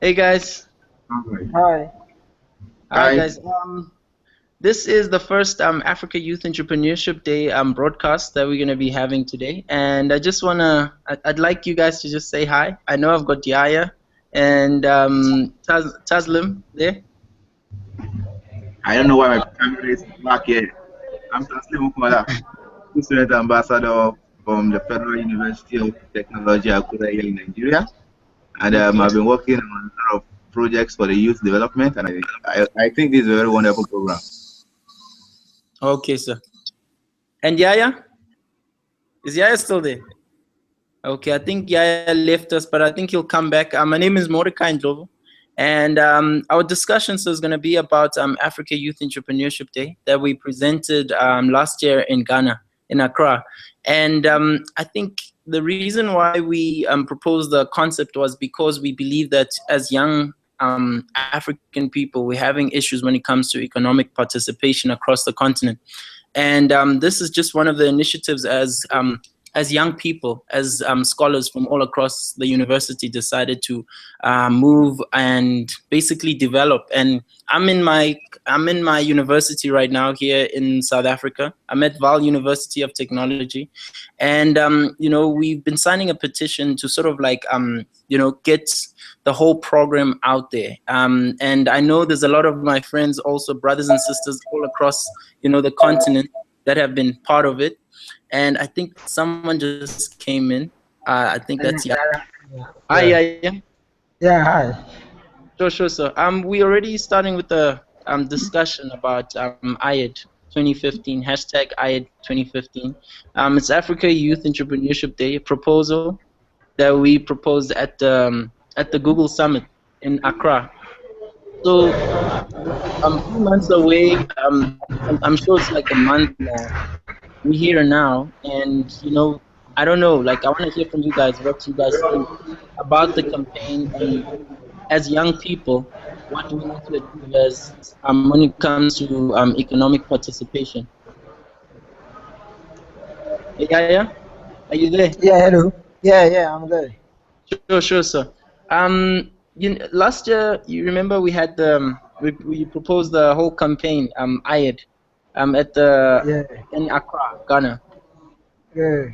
Hey guys. Alright. Hi. Hi Hi. guys. This is the first Africa Youth Entrepreneurship Day broadcast that we're gonna be having today, and I just I'd like you guys to just say hi. I know I've got Yaya and Taslim there. I don't know why my camera is back here. I'm Taslim Ukwala, student ambassador from the Federal University of Technology, Akure here in Nigeria. And Okay. I've been working on a lot of projects for the youth development, and I think this is a very wonderful program. Okay, sir. And Yaya? Is Yaya still there? Okay, I think Yaya left us, but I think he'll come back. My name is Mordecai Ndlovu, and our discussion is going to be about Africa Youth Entrepreneurship Day that we presented last year in Ghana, in Accra. And I think the reason why we proposed the concept was because we believe that as young African people, we're having issues when it comes to economic participation across the continent. And this is just one of the initiatives as young people, as scholars from all across the university decided to move and basically develop. And I'm in my university right now here in South Africa. I'm at Val University of Technology, and we've been signing a petition to sort of like get the whole program out there. And I know there's a lot of my friends, also brothers and sisters all across the continent that have been part of it. And I think someone just came in. I think Yeah, that's yeah. yeah, Hi, yeah. yeah, yeah. Yeah, hi. Sure, sir. We already starting with the discussion about AYED 2015 #AYED 2015. It's Africa Youth Entrepreneurship Day, a proposal that we proposed at the Google Summit in Accra. So a few months away. I'm sure it's like a month now. We're here now, and I don't know. Like, I want to hear from you guys what you guys think about the campaign, and as young people, what do we need to achieve as when it comes to economic participation. Hey, Yaya, are you there? Yeah, hello. Yeah, I'm there. Sure, sir. Last year, you remember we had we proposed the whole campaign, AYED, at the Yeah, in Accra, Ghana. yeah.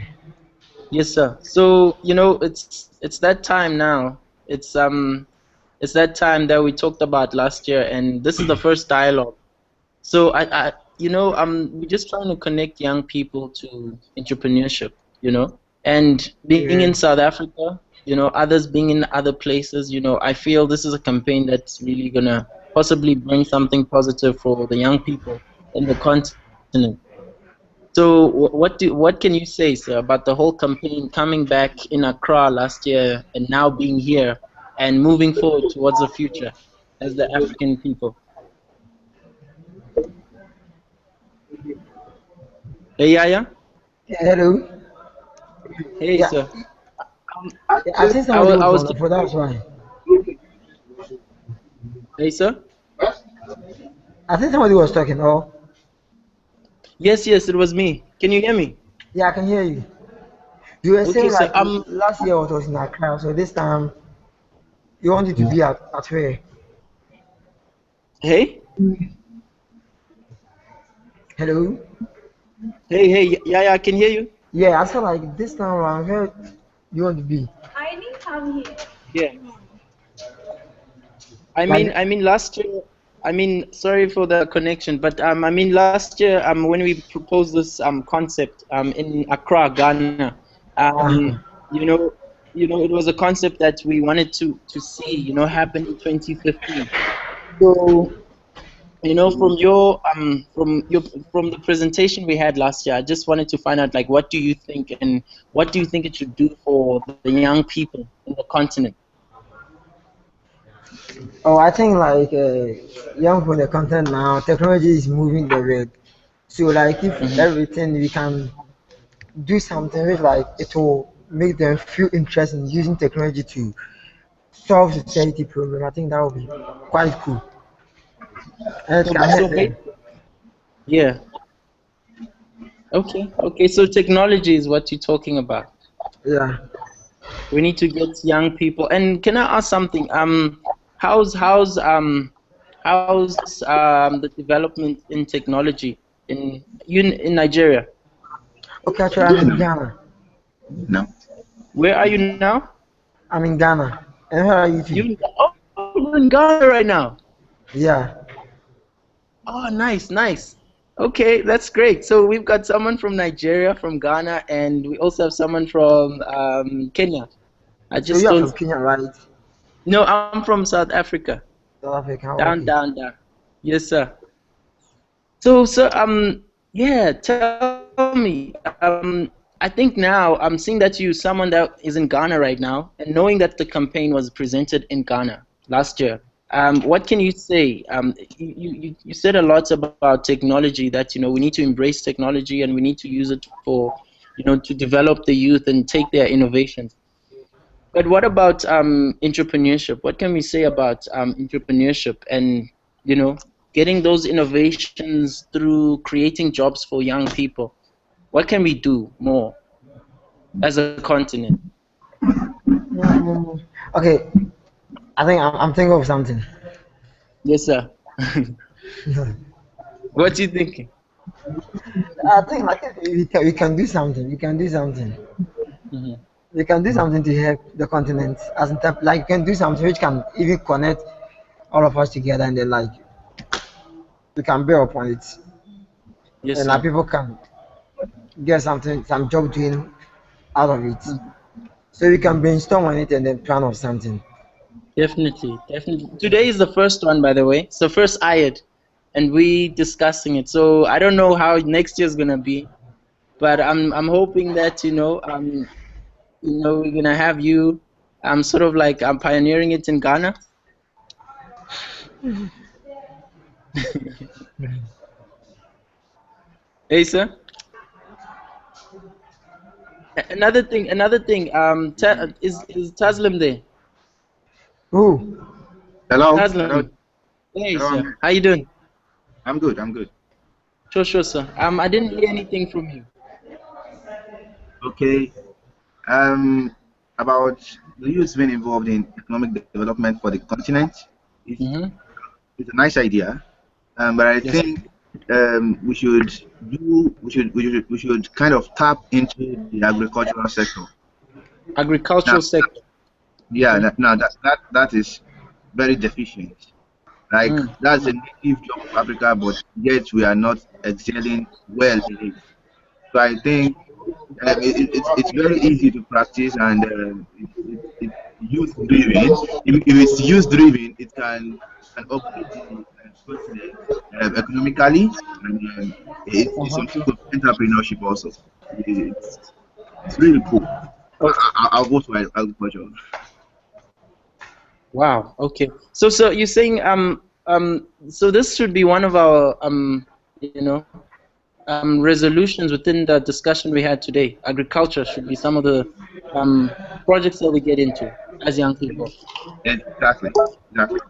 Yes, sir. So it's that time now. It's that time that we talked about last year, and this is the first dialogue. So we're just trying to connect young people to entrepreneurship, and being in Yeah. South Africa, others being in other places, I feel this is a campaign that's really gonna possibly bring something positive for the young people in the continent. So what can you say, sir, about the whole campaign coming back in Accra last year and now being here and moving forward towards the future as the African people? Hey, Yaya. Yeah, hello. Hey, Yeah, sir. yeah, I think I somebody was, I was was on the phone, that's why. Hey, sir. I think somebody was talking, oh. Yes, it was me. Can you hear me? Yeah, I can hear you. You were Okay, saying sir. like last year was in Accra, so this time you wanted to be at where? Hey, Hello? hey, yeah, I can hear you. Yeah, I said like this time around, where you want to be? Yeah. I mean, Like, I mean, last year. I mean, sorry for the connection, but I mean, last year, when we proposed this concept in Accra, Ghana, um, uh-huh. you know, it was a concept that we wanted to see, happen in 2015. So, from the presentation we had last year, I just wanted to find out, like, what do you think, and what do you think it should do for the young people in the continent? Oh, I think like young for the content now, technology is moving the world. So like if Hmm. everything we can do something which like it will make them feel interested in using technology to solve society problem, I think that would be quite cool. And it So, can help so them. yeah. Okay. So technology is what you're talking about. Yeah. We need to get young people. And can I ask something? how's the development in technology in Nigeria? Okay, It's actually, I'm good in now. Ghana. No. Where are you now? I'm in Ghana. And where are you too? Oh, you're in Ghana right now. Yeah. Oh, nice, nice. Okay, that's great. So we've got someone from Nigeria, from Ghana, and we also have someone from Kenya. I So just you are don't. from Kenya, right? No, I'm from South Africa. South Africa. Down, Okay. down, down. Yes, sir. So, yeah, tell me. I think now I'm seeing that you someone that is in Ghana right now, and knowing that the campaign was presented in Ghana last year. What can you say? You said a lot about technology, that we need to embrace technology and we need to use it for to develop the youth and take their innovations. But what about entrepreneurship? What can we say about entrepreneurship and getting those innovations through creating jobs for young people? What can we do more as a continent? Mm, okay. I think I'm thinking of something. Yes, sir. What are you thinking? I think like we can do something. We can do something. Hmm. We can do something to help the continent as in like we can do something which can even connect all of us together and then like we can build upon it Yes, and like sir. people can get something some job doing out of it. Mhm. So we can brainstorm on it and then plan of something. Definitely, definitely. Today is the first one, by the way. So first AYED, and we discussing it. So I don't know how next year's gonna be, but I'm hoping that we're gonna have you. I'm sort of like I'm pioneering it in Ghana. Hey, sir. Another thing. Is Taslim there? Who? Hello? Hello? Taslim. Hey, Hello, I'm sir. here. How you doing? I'm good, I'm good. Sure, sure, sir. I didn't hear anything from you. Okay. Um, about the youth being involved in economic development for the continent. It's, Mm-hmm. it's a nice idea. But I Yes, sir. think we should kind of tap into the agricultural sector. Now, Agricultural sector. yeah, Okay. now that is very deficient. Like Mm. that's a native job of Africa, but yet we are not excelling well in it. So I think it's very easy to practice and it's youth driven. If it's youth driven, it can upgrade the continent economically and it's Uh-huh. some sort of entrepreneurship also. It's really cool. Okay. I'll go to agriculture. Wow. Okay. So you're saying so this should be one of our resolutions within the discussion we had today. Agriculture should be some of the projects that we get into as young people. Exactly. Exactly.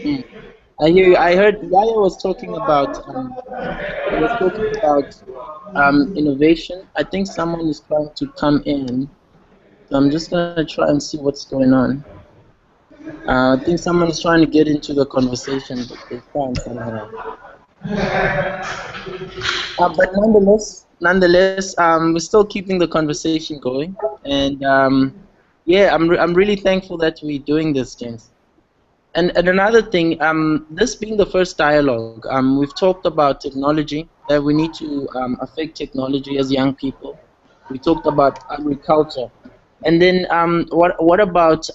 Mm. I hear you. I heard Yaya was talking about innovation. I think someone is trying to come in, so I'm just gonna try and see what's going on. I think someone is trying to get into the conversation, but they can't somehow. But nonetheless, we're still keeping the conversation going, and yeah, I'm really thankful that we're doing this, James. And another thing, this being the first dialogue, we've talked about technology, that we need to affect technology as young people. We talked about agriculture, and then what about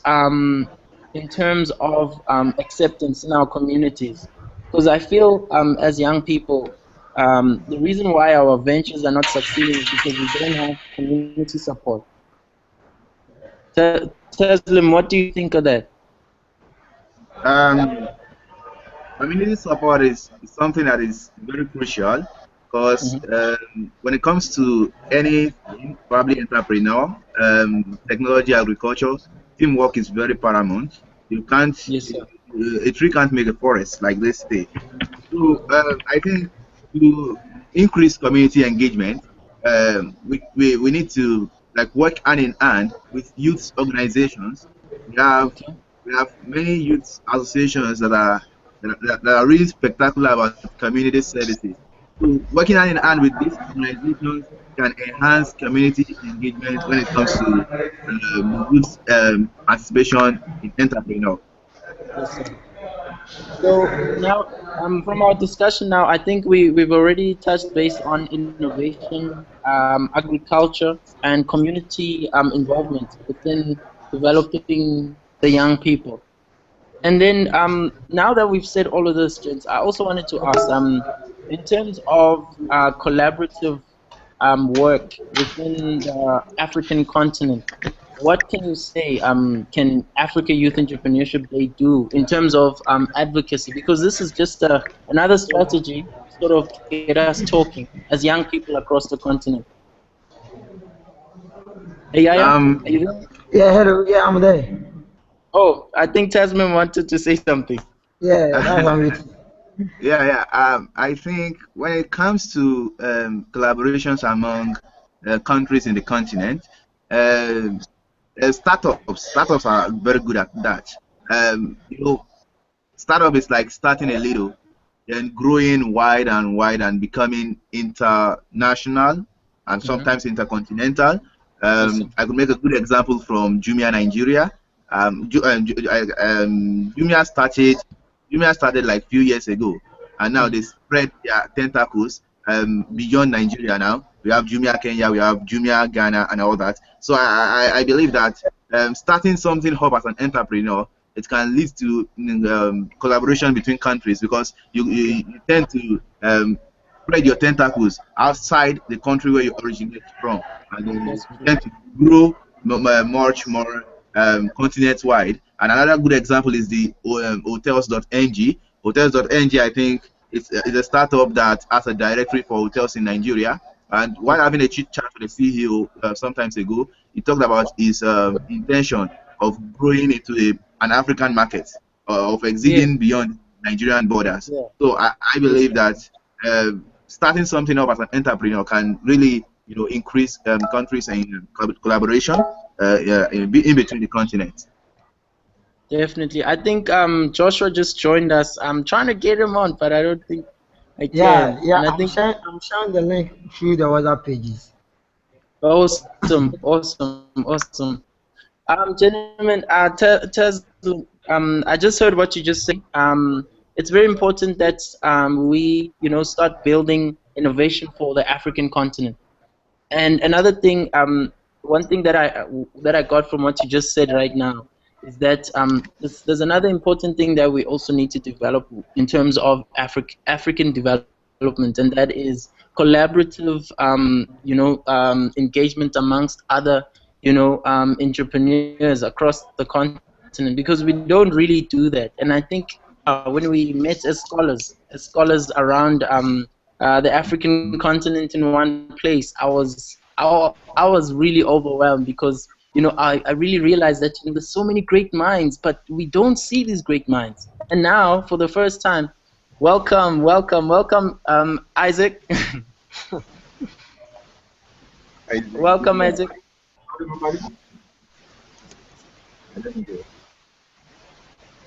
in terms of acceptance in our communities? Because I feel as young people, the reason why our ventures are not succeeding is because we don't have community support. Teslim, what do you think of that? Um, Community support is something that is very crucial because Mhm. when it comes to anything, probably entrepreneur, technology, agriculture, teamwork is very paramount. You can't, Yes, sir. a tree can't make a forest, like they say. So I think to increase community engagement, we need to like work hand in hand with youth organizations We have Okay. we have many youth associations that are really spectacular about community services. So working hand in hand with these organizations can enhance community engagement when it comes to youth participation in entrepreneur. Yes, sir. So now, from our discussion now, I think we've already touched base on innovation, agriculture, and community involvement within developing the young people. And then now that we've said all of this, gents, I also wanted to ask, in terms of collaborative work within the African continent, what can you say? Can Africa Youth Entrepreneurship Day do in terms of advocacy? Because this is just another strategy, sort of, to get us talking as young people across the continent. Hey, Yaya, Um, are you there? Yeah, hello. Yeah, I'm there. Oh, I think Tasman wanted to say something. Yeah, that's I'm waiting. yeah. I think when it comes to collaborations among countries in the continent, um startups are very good at that. You know, startup is like starting a little, then growing wide and wide and becoming international and Hmm. sometimes intercontinental. Yes, sir. I could make a good example from Jumia Nigeria. Jumia started like few years ago, and now they Hmm. spread their tentacles beyond Nigeria. Now we have Jumia Kenya, we have Jumia Ghana, and all that. So I believe that starting something up as an entrepreneur, it can lead to collaboration between countries because you tend to spread your tentacles outside the country where you originate from, and then you That's true. tend to grow much more continent wide. And another good example is the hotels.ng. Hotels.ng, I think it's a startup that has a directory for hotels in Nigeria. And while having a chit chat with the CEO sometimes ago, he talked about his intention of growing into an African market, of Yeah, exceeding beyond Nigerian borders. yeah. So I Yes, believe sir. that uh, starting something up as an entrepreneur can really, increase countries and collaboration in between the continents. Definitely. I think Joshua just joined us. I'm trying to get him on, but I don't think I Yeah, can. yeah. And I think I'm sharing the link through the WhatsApp pages. awesome, awesome. Gentlemen, I just heard what you just said. It's very important that we, start building innovation for the African continent. And another thing, one thing that I got from what you just said right now is that there's another important thing that we also need to develop in terms of African development, and that is collaborative, engagement amongst other, entrepreneurs across the continent, because we don't really do that. And I think when we met as scholars around the African continent in one place, I was really overwhelmed because I really realized that there's so many great minds, but we don't see these great minds. And now, for the first time, welcome, Isaac. Welcome, Isaac.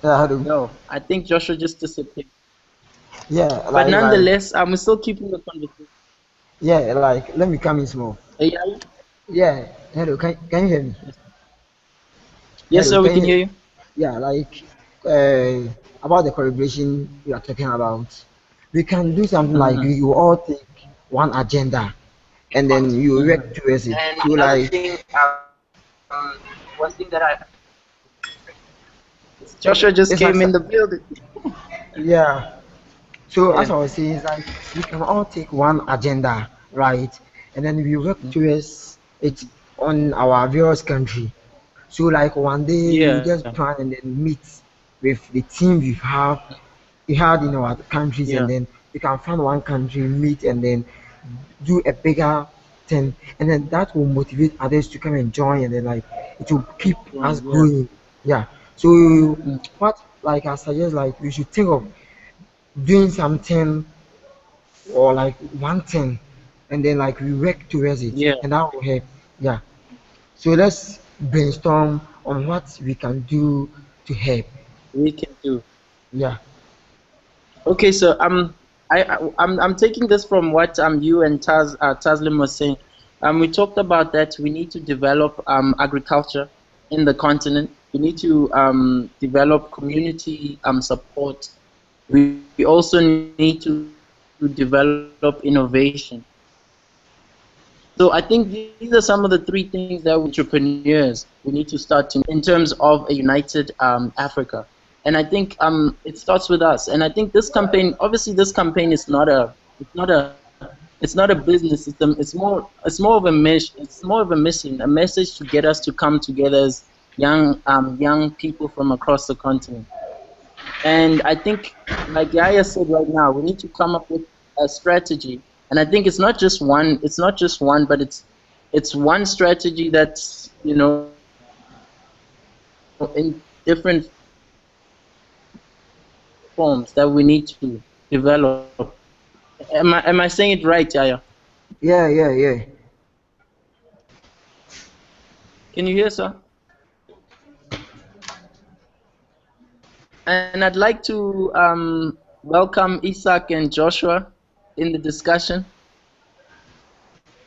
Yeah, hello. No, I think Joshua just disappeared. Yeah, But like nonetheless, we're still keeping the conversation. yeah, like let me come in small. Hey, yeah? Yeah, hello. Can you hear me? Yes. Yes, Hello, sir, we can can you? hear you. Yeah, like about the collaboration we are talking about. We can do something like Uh-huh. you all take one agenda and then you Uh-huh. work towards it. And So another like thing, one thing that Joshua just it's came like in the building. yeah. So Yeah. as I was saying, it's like we can all take one agenda, right? And then we work towards it on our various country. So like one day we Yeah. just plan and then meet with the team we had in our countries, Yeah. and then we can find one country, meet and then do a bigger thing, and then that will motivate others to come and join, and then like it will keep us Yeah. growing. Yeah. So Mm. what like I suggest like we should think of doing something or like one thing and then like we work towards it Yeah. and that will help. Yeah. So brainstorm on what we can do to help. we can do. Yeah. Okay, so I'm taking this from what you and Taslim was saying. We talked about that we need to develop agriculture in the continent. We need to develop community support. We also need to develop innovation. So I think these are some of the three things that we entrepreneurs we need to start to in terms of a united Africa. And I think it starts with us. And I think this campaign, obviously, this campaign is it's not a business. It's more of a mission. It's more of a mission, a message to get us to come together as young people from across the continent. And I think, like Yaya said right now, we need to come up with a strategy. And I think it's not just one. It's not just one, but it's one strategy that's in different forms that we need to develop. Am I saying it right, Yaya? Yeah, yeah, yeah. Can you hear, sir? And I'd like to welcome Isaac and Joshua in the discussion.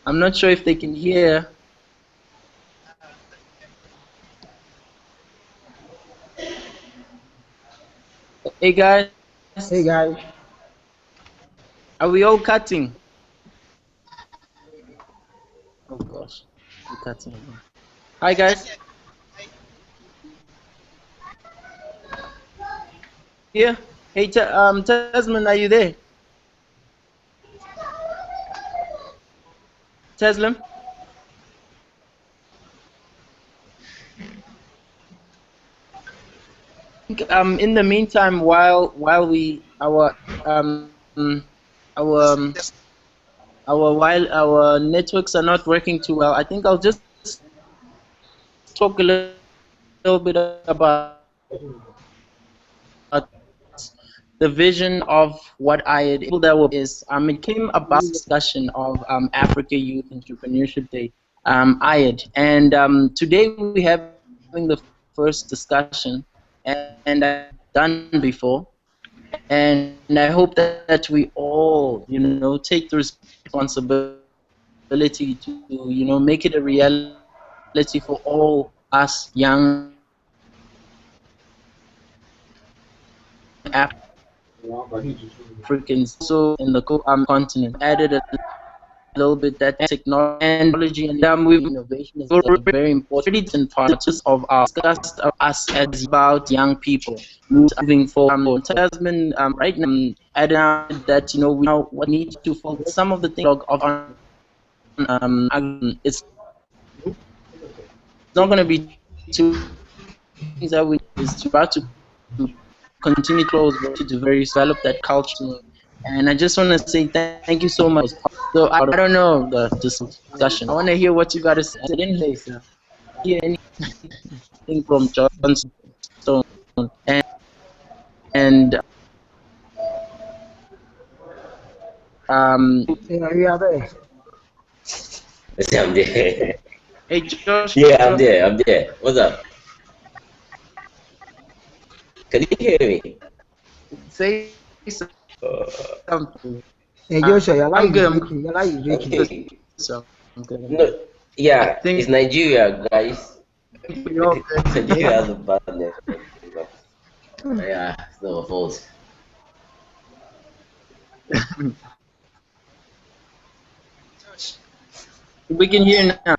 I'm not sure if they can hear. Hey guys, Hey guys. are we all cutting? Oh gosh, we're cutting again. Hi guys, here. Hey, Tasman, are you there? Taslim? In the meantime, while we our while our networks are not working too well, I think I'll just talk a little bit about the vision of what IED is. It came about discussion of Africa Youth Entrepreneurship Day, IED, and today we're having the first discussion, and I think it's something that we haven't done before. And I hope that we all, take the responsibility to, make it a reality for all us young Africans also in the continent. Added a little bit that technology and we've innovation is very important. Really in part of our discussed us as about young people moving forward. Tasman right now added that we now what need to focus some of the things of it's not going to be too much. It's not going to be too much. Things that we need is to try to continue close to very develop that culture. And I just want to say thank you so much. So I don't know the discussion. I want to hear what you got to say. I didn't hear, sir. Hear anything from Johnson and Yeah, we are there. Let's see, I'm there. hey Joshua, Yeah, I'm there. I'm there. What's up? Can you hear me? say Uh, something. Hey Joshua, your I'm line is good. breaking. Your line is breaking. okay. So I'm good. No, I yeah, it's think Nigeria, guys. we all good. Nigeria has a bad network. Yeah, it's not my fault. We can hear now.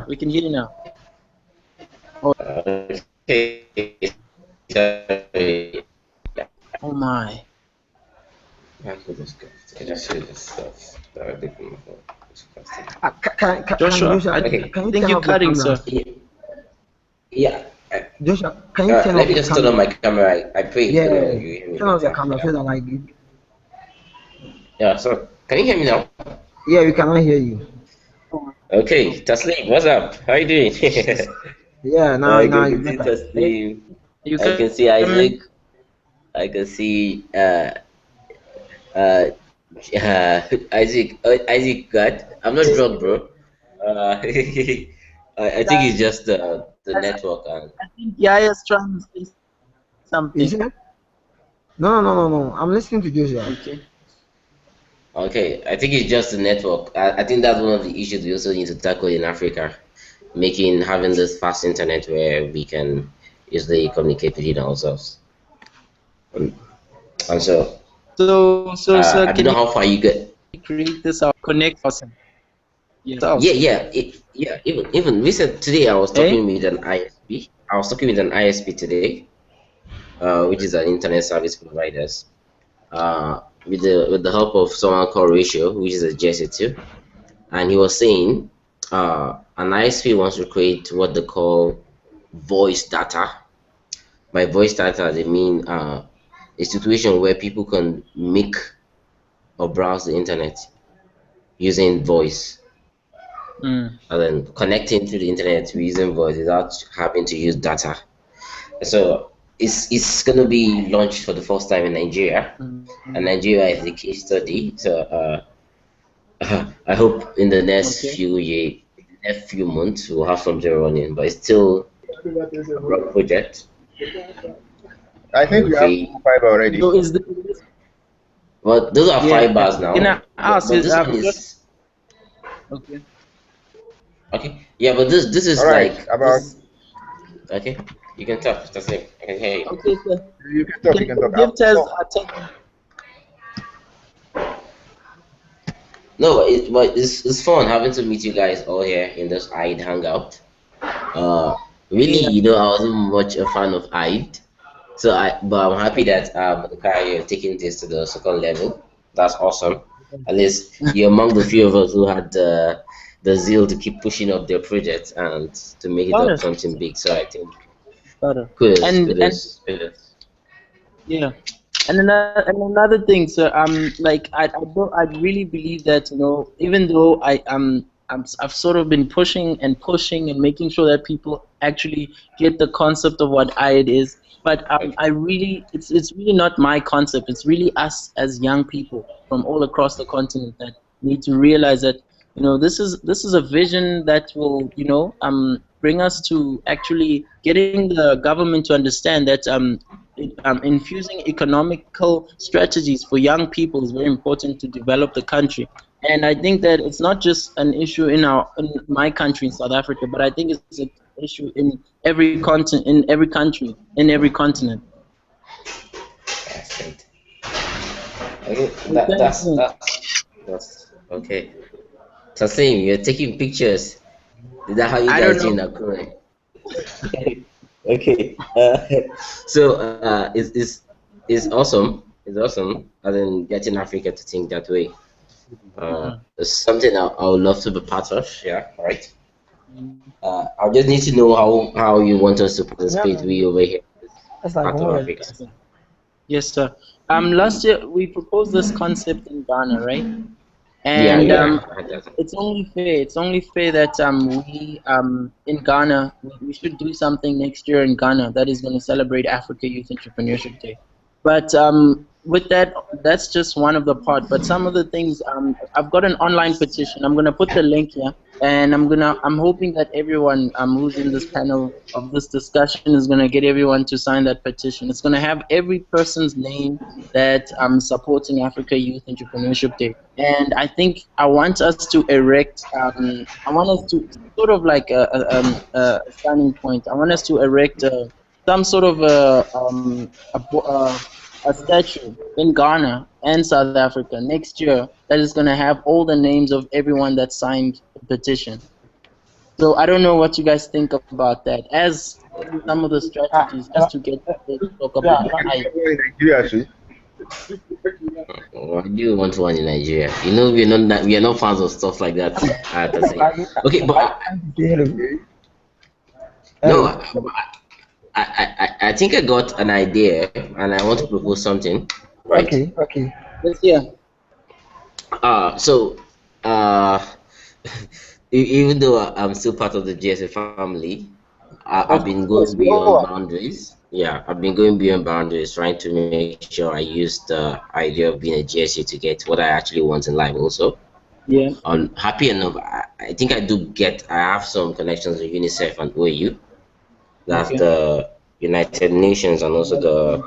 We can hear you now. Oh, Okay. Sorry. oh my. I just share this stuff directly from my phone. It's faster. Joshua, Joshua, I Okay. can you think turn you're off your cutting, camera? sir. Yeah. Joshua, can you turn Let off me your just turn on camera? my camera. I pray Yeah, you hear me turn off your better. camera Yeah. so that Yeah. So, can you hear me now? yeah, we cannot hear you. Okay, Taslim, what's up? How you doing? Yeah, I now it's can see better. Hey, Taslim. you I can see coming? Isaac. I can see uh, Isaac. Isaac, God, I'm not drunk, bro. Uh, I think it's just the network and I think Yaya's trying to say something. Is it? No. I'm listening to Joshua. Okay. okay. I think it's just the network. I think that's one of the issues we also need to tackle in Africa, having this fast internet where we can easily communicate within ourselves. And, and so So I don't can know we how far you get. create this out connect ourselves? Yeah, Yourselves. yeah. Even recent today, I was Eh? talking with an ISP. I was talking with an ISP today, which is an internet service providers. With the help of someone called Ratio, which is a GSA2, and he was saying, an ISP wants to create what they call voice data. By voice data, they mean a situation where people can make or browse the internet using voice, Mm. and then connecting to the internet using voice without having to use data. So it's gonna be launched for the first time in Nigeria, Mm. and Nigeria is a case study. So I hope in the next Okay. next few months we'll have something running, but it's still a broad project. I think we have Okay, five already. So is this but those are yeah? fibers Can I now. ask? But this one Just is okay. okay. Yeah, but this All is right, like about this. Okay, you can talk. That's it. I can hear you. Okay, sir. you can talk. You Can can you talk. give Tez So a tech? No, it's fun having to meet you guys all here in this AYED hangout. Uh, really, Yeah. I wasn't much a fan of AYED, but I'm happy Okay. that you're taking this to the second level. That's awesome. At least you're among the few of us who had the zeal to keep pushing up their project and to make it Got up it. something big. So I think Got it. kudos, And kudos, kudos. yeah. And another thing, so like I really believe that even though I've sort of been pushing and making sure that people actually get the concept of what IED is, but Okay. I really it's really not my concept. It's really us as young people from all across the continent that need to realize that this is a vision that will bring us to actually getting the government to understand that infusing economical strategies for young people is very important to develop the country. And I think that it's not just an issue in my country in South Africa, but I think it's an issue in every continent, in every country, in every continent. That's great. Okay, So thanks, man. that's okay. So same, you're taking pictures. Is that how you I don't guys do in know. Akure? Okay. So it's awesome. It's awesome. And then getting Africa to think that way. It's something I would love to be part of. Yeah. All right. I just need to know how you want us to Yeah, participate. We man. over here, in this That's like part of one. Africa. Yes, sir. Last year we proposed this concept in Ghana, right? Yeah, And yeah. I had that. it's only fair. It's only fair that we in Ghana we should do something next year in Ghana that is going to celebrate Africa Youth Entrepreneurship Day. But with that, that's just one of the part. But some of the things I've got an online petition. I'm going to put the link here, and I'm hoping that everyone who's in this panel of this discussion is going to get everyone to sign that petition. It's going to have every person's name that supporting Africa Youth Entrepreneurship Day. And I think I want us to erect, I want us to sort of like a starting point. I want us to erect some sort of a statue in Ghana and South Africa next year that is going to have all the names of everyone that signed the petition. So I don't know what you guys think about that as some of the Ah, strategies just to get people to talk yeah, about I. in Nigeria, too. Why do you want one in Nigeria? We are not fans of stuff like that. I have to say. I, Okay, but hello. no, Hello. I think I got an idea, and I want to propose something. Right. Okay. Yes, yeah. So, uh, even though I'm still part of the GSA family, I've Of been course, going we all beyond are. boundaries. Yeah, I've been going beyond boundaries, trying to make sure I use the idea of being a GSA to get what I actually want in life, also. Yeah. Happy enough, I think I do get. I have some connections with UNICEF and OAU. That's Okay. the United Nations and also the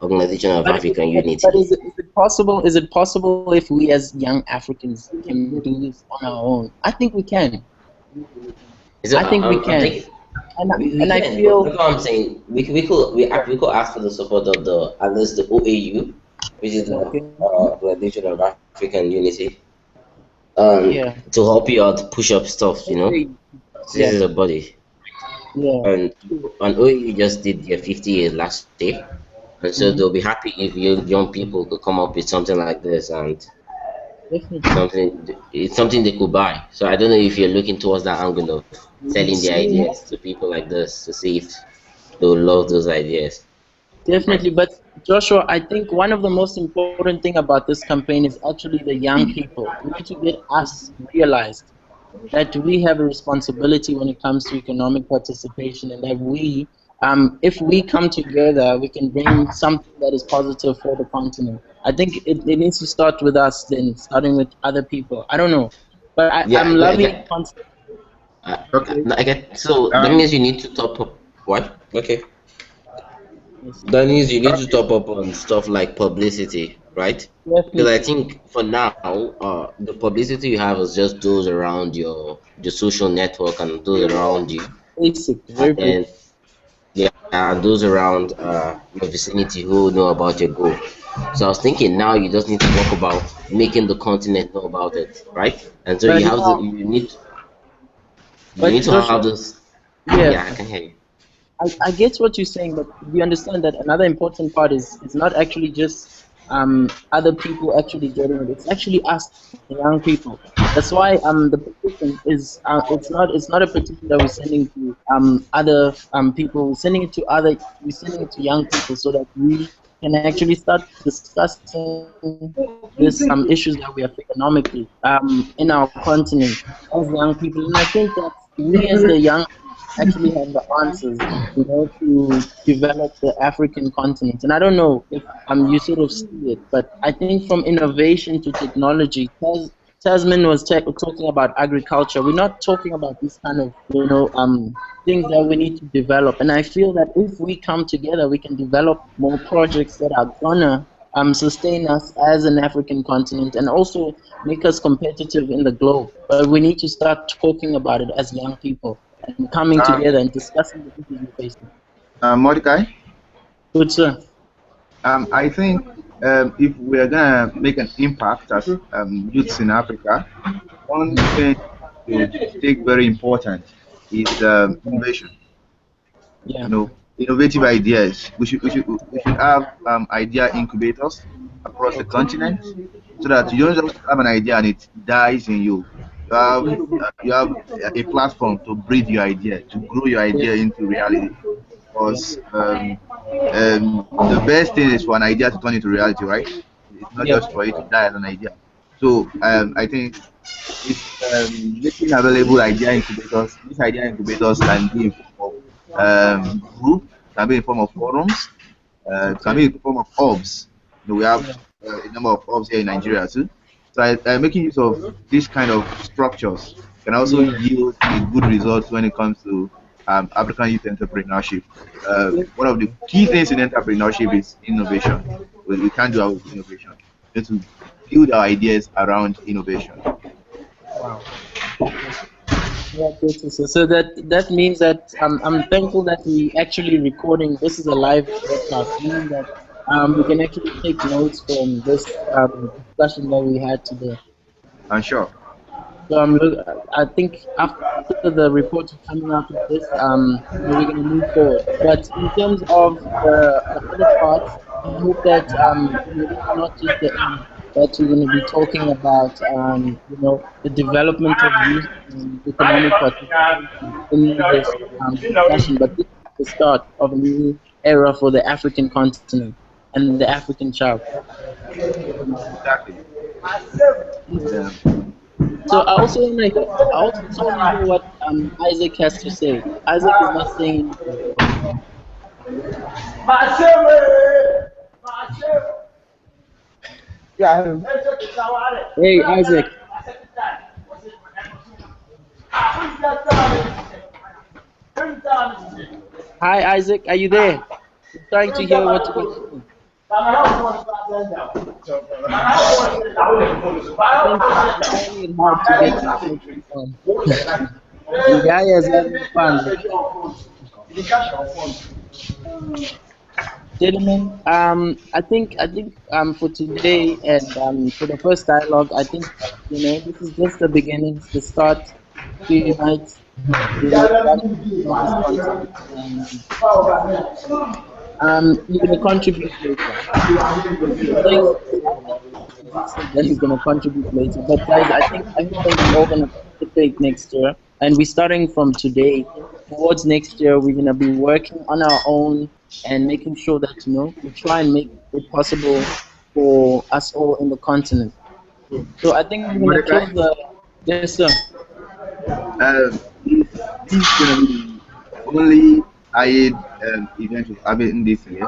Organization of African But Unity. is it possible? Is it possible if we as young Africans can do this on our own? I think we can. Is I it, think we I'm can. thinking we And I can, but feel that's what I'm saying. We could ask for the support of the at least the OAU, which is the okay. Organization of African Unity, Yeah. to help you out push up stuff. Okay. This Yeah. is a body, Yeah. and OAU just did their 50 years last year, and so they'll Mm-hmm. be happy if you young people could come up with something like this, and Definitely. it's something they could buy. So I don't know if you're looking towards that angle of selling the ideas to people like this to see if they'll love those ideas. Definitely, but Joshua, I think one of the most important thing about this campaign is actually the young people. We need to get us realized that we have a responsibility when it comes to economic participation, and that if we come together, we can bring something that is positive for the continent. I think it needs to start with us, then starting with other people. I don't know, but Yeah, I'm loving the concept. Okay. I get. So that Um, means you need to top up. What? Okay. Yes. That means you need to okay. top up on stuff like publicity, right? Because I Definitely. think for now, the publicity you have is just those around your social network and those around you, Basic, and very basic. then yeah, and those around your vicinity who know about your goal. So I was thinking now you just need to talk about making the continent know about it, right? And so But you have to now, but to have Joshua, this. Yeah, I yeah. can hear you. I get what you're saying, but you understand that another important part is not actually just other people actually getting it. It's actually us, the young people. That's why the petition is it's not a petition that we're sending to other people. We're sending it to young people so that we can actually start discussing this issues that we have economically in our continent as young people. And I think that we as the young actually have the answers, to develop the African continent. And I don't know if you sort of see it, but I think from innovation to technology, Tasman was talking about agriculture. We're not talking about this kind of things that we need to develop. And I feel that if we come together, we can develop more projects that are gonna sustain us as an African continent and also make us competitive in the globe. But we need to start talking about it as young people and coming um, together and discussing the issues we're facing. Mordecai, Good, sir. I think if we're gonna make an impact as youths in Africa, one thing to take very important is innovation. Yeah. Innovative ideas. We should have idea incubators across the Okay. continent, so that you don't just have an idea and it dies in you. You have a platform to breed your idea, to grow your idea Definitely. into reality. Yeah. Because the best thing is for an idea to turn into reality, right? It's not Yep. just for it to die as an idea. So I think with making available idea incubators, these idea incubators can be in form of group, can be in form of forums, can Okay. be in the form of hubs. We have Yeah. a number of hubs here in Nigeria too. So making use of these kind of structures can also Yeah. yield a good results when it comes to African youth entrepreneurship. One of the key things in entrepreneurship is innovation. We can't do our innovation. We need to build our ideas around innovation. Wow. Yeah, good to see. So that means that I'm thankful that we actually recording. This is a live broadcast, meaning that we can actually take notes from this discussion that we had today. And sure. So I think after the report coming out of this, we're gonna move forward. But in terms of the other parts, I hope that this is not just the end. That we're gonna be talking about the development of youth and economic participation in this discussion. But this is the start of a new era for the African continent and the African child. Exactly. Yeah. So I also want to hear what Isaac has to say. Isaac is not saying anything. Yeah, Hey, Isaac. Hi, Isaac. Are you there? I'm trying to hear what you were saying. I find it hard to get the connection on. And Yaya is having fun. Gentlemen, I think for today and for the first dialogue, I think this is just the beginning, it's the start. We might start more of this content, and you're gonna contribute later. Thanks, he said that he's gonna contribute later. But guys, I hope that we're all gonna participate next year, and we're starting from today. Towards next year, we're gonna be working on our own and making sure that we try and make it possible for us all in the continent. So I think we're gonna Mordecai, close the. Yes, sir. this is gonna be the only AYED event we've had in this year.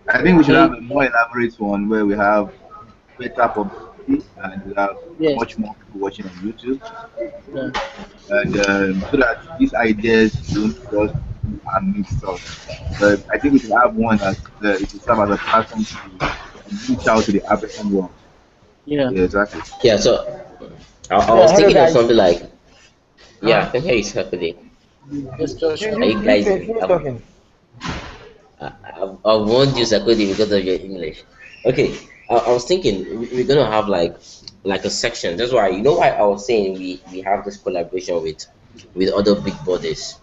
I think we should have Okay. a more elaborate one where we have better publicity and we have Yes. much more people watching on YouTube, Yeah. and so that these ideas don't just are mixed up. But I think we should have one that it will serve as a platform to reach out to the African world. Yeah. Yeah, exactly. Yeah, so I yeah. was Hello, thinking of guys. something like, yeah, I Uh, can hear you happening. Yes, you, Joshua. Are you, you you guys? finish talking. I won't use Sakodi because of your English. Okay, I was thinking we're gonna have like a section. That's why why I was saying we have this collaboration with other big bodies.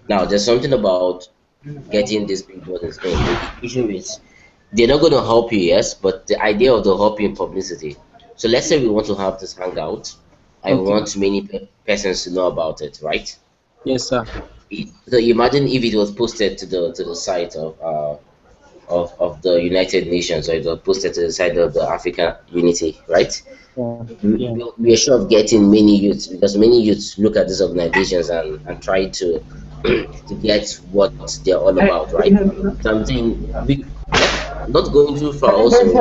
Now there's something about getting these big bodies in. The issue is they're not gonna help you, yes, but the idea of the help you in publicity. So let's say we want to have this hangout. I Okay. want many persons to know about it, right? Yes, sir. So imagine if it was posted to the site of the United Nations, or it was posted to the side of the African Unity, right? Yeah. We, Yeah. we are sure of getting many youths because many youths look at these organizations and try to to get what they're all about, right? Something we not going too far. Also, we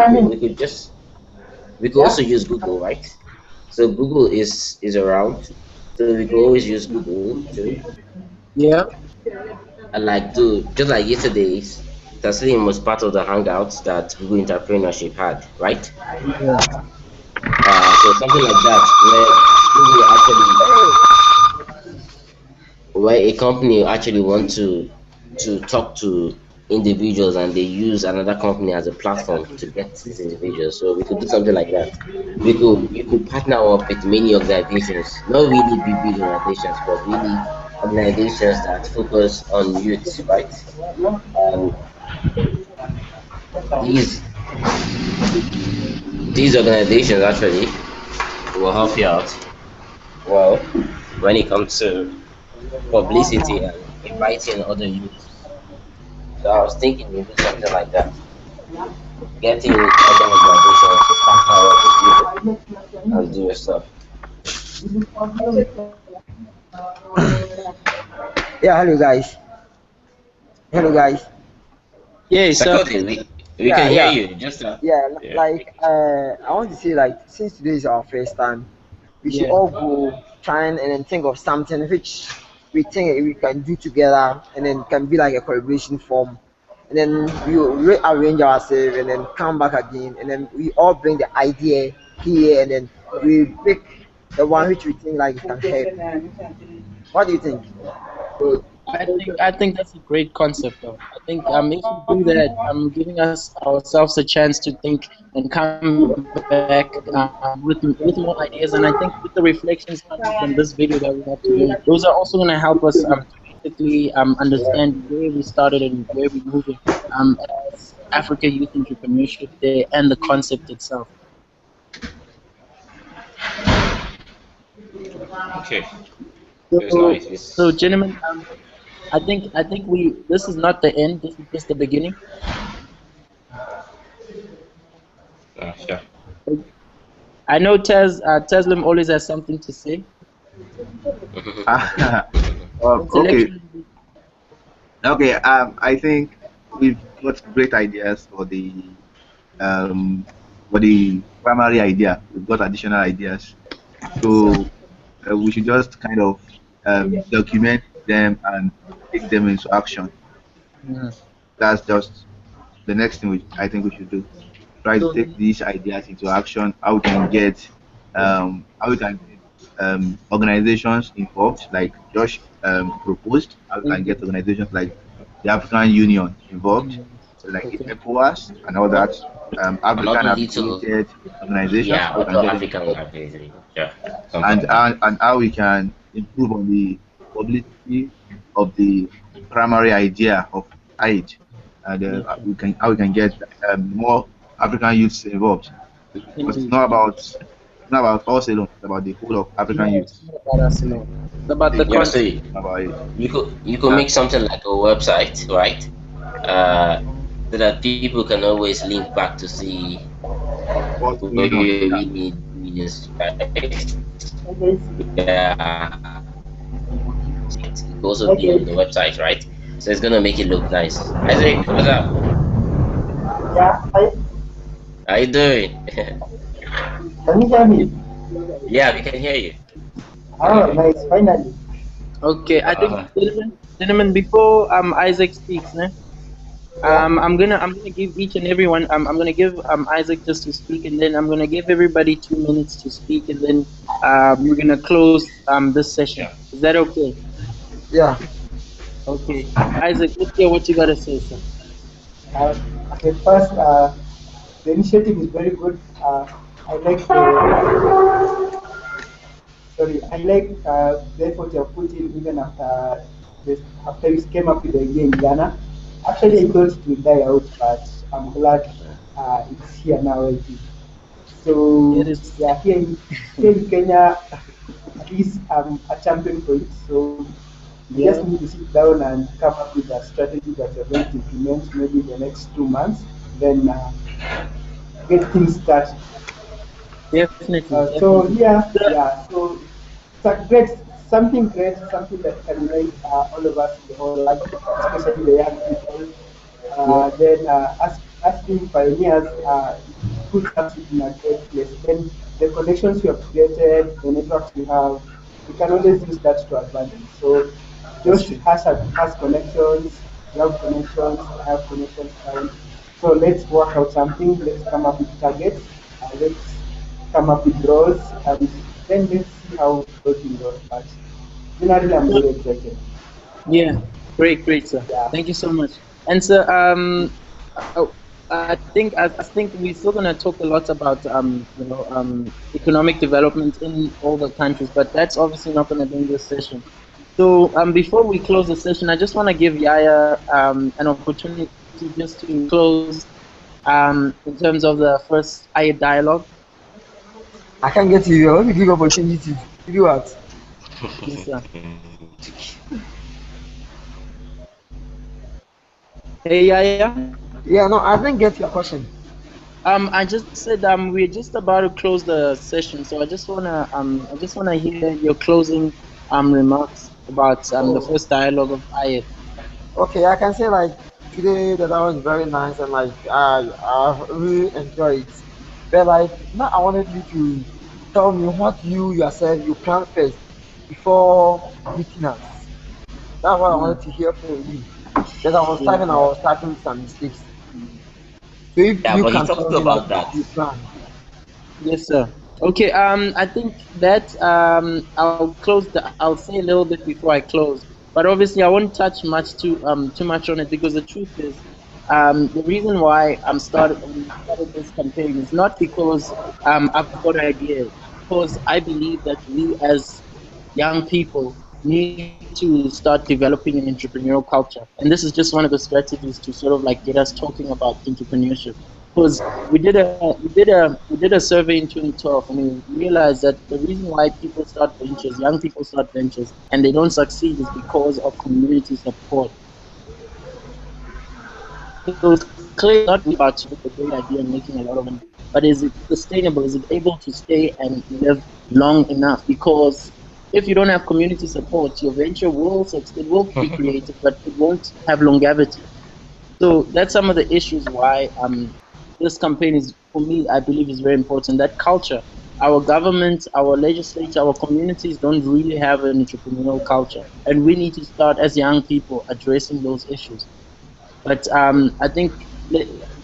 could Yeah. also use Google, right? So Google is around, so we could always use Google too. Yeah. And like do just like yesterday's, Taslim was part of the hangouts that Google Entrepreneurship had, right? Yeah. So something like that, where a company actually want to talk to individuals and they use another company as a platform to get these individuals. So we could do something like that. We could partner up with many organizations, not really big organizations, but really organizations that focus on youth, right? And these these organizations actually will help you out. Well, when it comes to publicity and inviting other youths. So I was thinking we do something like that. Getting other organizations to partner up with you and do your stuff. Yeah. Hello, guys. Hello, guys. Yes, sir. Secondly, we Yeah. can hear Yeah. you. Just Yeah. yeah. Like, I want to say, like, since today is our first time, we should Yeah. all go try and then think of something which we think we can do together, and then can be like a collaboration form. And then we will rearrange ourselves, and then come back again, and then we all bring the idea here, and then we pick the one which we think like it can help. What do you think? I think that's a great concept, though. I think if we do that, giving us ourselves a chance to think and come back with more ideas. And I think with the reflections coming from this video that we have today, those are also going to help us to basically understand where we started and where we're moving as Africa Youth Entrepreneurship Day and the concept itself. Okay. It's So, nice. so It's gentlemen, I think we this is not the end. This is just the beginning. yeah. I know Teslim always has something to say. Okay. Intellectually, Okay. I think we've got great ideas for the um for the primary idea. We've got additional ideas. So we should just kind of document them and take them into action. Mm. That's just the next thing I think we should do. Try to So take these ideas into action. How we can get organizations involved, like Josh proposed. How we can get organizations like the African Union involved, so like the okay. ECOWAS and all that. And African other little, affiliated organizations. yeah, How we can other get them African involved, libraries, yeah, something like that. and how we can improve on the publicity of the primary idea of AID, and Yes, sir. we can how we can get more African youths involved, because Indeed. it's not about us alone, it's about the whole of African No, it's youths. not about us alone. It's about the It's Yeah, so concept. about it. you could That's make something like a website, right? Uh, so that people can always link back to see what's where going on. Yeah. we need news, right? Okay. Yeah, it could also be Okay. on the website, right? So it's gonna make it look nice. Isaac, what's up? Yeah. How you doing? Can you hear me? Yeah, we can hear you. Oh, nice. Finally. Okay, I think Uh, gentlemen, before Isaac speaks, ne? I'm gonna give each and everyone I'm gonna give Isaac just to speak, and then I'm gonna give everybody 2 minutes to speak, and then we're gonna close this session. Is that okay? Yeah. Okay, Isaac, let's hear what you gotta say, sir. Uh, okay, first, the initiative is very good. I like the I like the effort you're putting even after after you came up with the idea in Ghana. Actually, I thought it would die out, but I'm glad it's here now already. It So is. yeah, here in Kenya, at least I'm a champion for it. So we just Yeah, need to sit down and come up with a strategy that we're going to implement maybe in the next 2 months. Then get things started. definitely, So definitely. yeah, Sir, yeah. So it's a great, something that can unite all of us in the whole world, especially the young people. yeah, Then us being pioneers, it puts us in a great place. Then the connections we have created, the networks we have, we can always use that to advantage. So that's Josh true. has connections, you have connections, I have connections around. So let's work out something. Let's come up with targets. Let's come up with roles, and then let's see how everything goes. But generally, I'm very excited. Yeah, great, great, sir. Yeah. Thank you so much. And sir, I think we're still gonna talk a lot about economic development in all the countries, but that's obviously not gonna be in this session. So before we close the session, I just want to give Yaya an opportunity just to close in terms of the first AYED dialogue. I can't get you. Let me give you opportunity. To do what? Yes, sir. Hey, Yaya. Yeah, no, I didn't get your question. I just said we're just about to close the session, so I just wanna hear your closing remarks about the Oh, first dialogue of AYED. okay. I can say like today that was very nice and like I really enjoyed it. But like now I wanted you to tell me what you yourself you plan first before meeting us. That's what I wanted to hear from you. Because Yeah. I was starting with some mistakes. So if yeah, you but he can talked tell me like about what that. you plan. Yes, sir. Okay. I think that I'll say a little bit before I close, but obviously I won't touch too much on it, because the truth is, the reason why we started this campaign is not because I've got ideas, because I believe that we as young people need to start developing an entrepreneurial culture, and this is just one of the strategies to sort of like get us talking about entrepreneurship. Because we did a survey in 2012, and we realized that the reason why young people start ventures, and they don't succeed is because of community support. So it's clearly not really about just a great idea and making a lot of money, but is it sustainable? Is it able to stay and live long enough? Because if you don't have community support, your venture it will be creative, but it won't have longevity. So that's some of the issues why this campaign is for me, I believe is very important. That culture, our government, our legislature, our communities don't really have an entrepreneurial culture, and we need to start as young people addressing those issues. But I think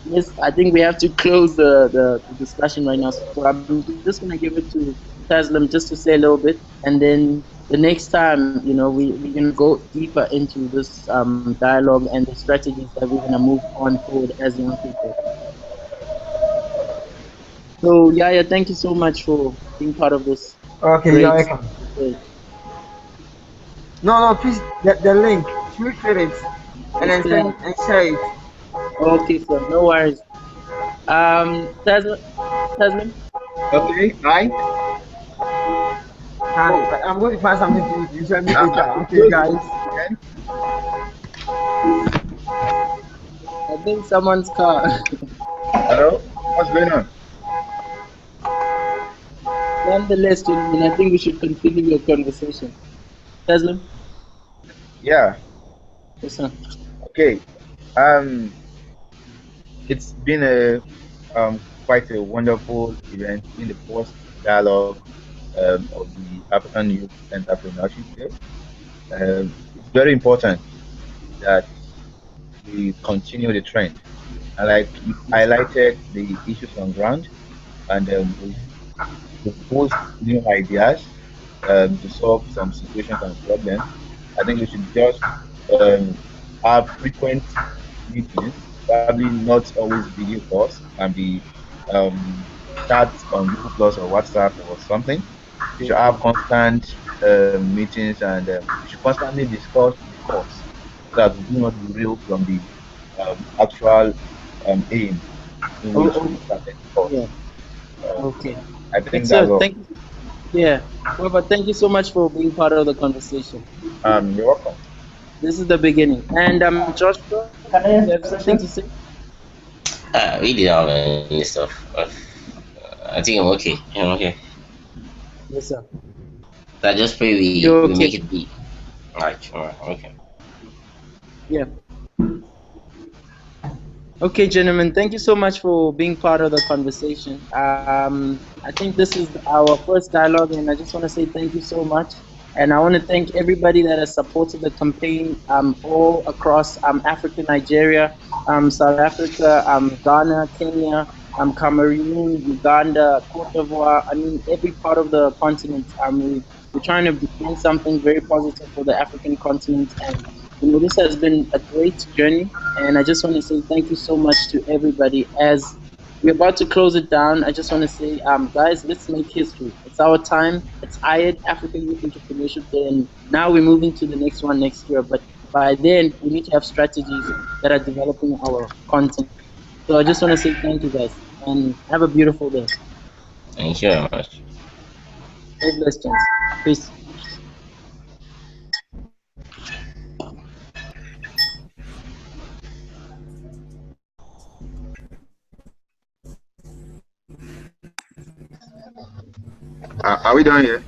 yes, I think we have to close the discussion right now. So I'm just gonna give it to Taslim just to say a little bit, and then the next time, we're gonna go deeper into this dialogue and the strategies that we're gonna move on forward as young people. So yeah, thank you so much for being part of this Okay, you're great welcome. debate. No, no, please, the link. Should we fill it and It's then clear. send and share it? Okay, sir. No worries. Taslim. Okay, hi. Hi, Oh, I'm going to find something to eat. You send me later. I'm Okay, close to guys. the end. I think someone's car. Hello, what's going on? Nonetheless, gentlemen, I think we should continue your conversation. Taslim? Yeah, Yes, sir. okay. Um, it's been a quite a wonderful event. It's been the first dialogue of the African Youth Entrepreneurship Day. It's very important that we continue the trend. And like you highlighted the issues on ground, and we've proposed new ideas to solve some situations and problems. I think we should just um, have frequent meetings, probably not always video calls, can be chats on Google Plus or WhatsApp or something. We should have constant meetings, and we should constantly discuss the cause so that we do not derail from the actual aim in Oh, which we oh, started the course. yeah. Um, Okay. I Yes, think sir. that's all. Thank you. Yeah. Robert, thank you so much for being part of the conversation. You're welcome. This is the beginning. And Joshua, Can I you ask have a something to question? say? We didn't have any stuff. I think I'm okay. I'm okay. Yes, sir. So I just pray we You're make okay. it big. Alright, okay. Yeah. Okay, gentlemen, thank you so much for being part of the conversation. I think this is our first dialogue, and I just want to say thank you so much. And I want to thank everybody that has supported the campaign all across Africa, Nigeria, South Africa, Ghana, Kenya, Cameroon, Uganda, Cote d'Ivoire. I mean, every part of the continent. We're trying to bring something very positive for the African continent, and this has been a great journey, and I just want to say thank you so much to everybody. As we're about to close it down, I just want to say, guys, let's make history. It's our time. It's AYED, African Youth Entrepreneurship Day, and now we're moving to the next one next year. But by then, we need to have strategies that are developing our content. So I just want to say thank you, guys, and have a beautiful day. Thank you very much. God bless, gents. Peace. Are we done here?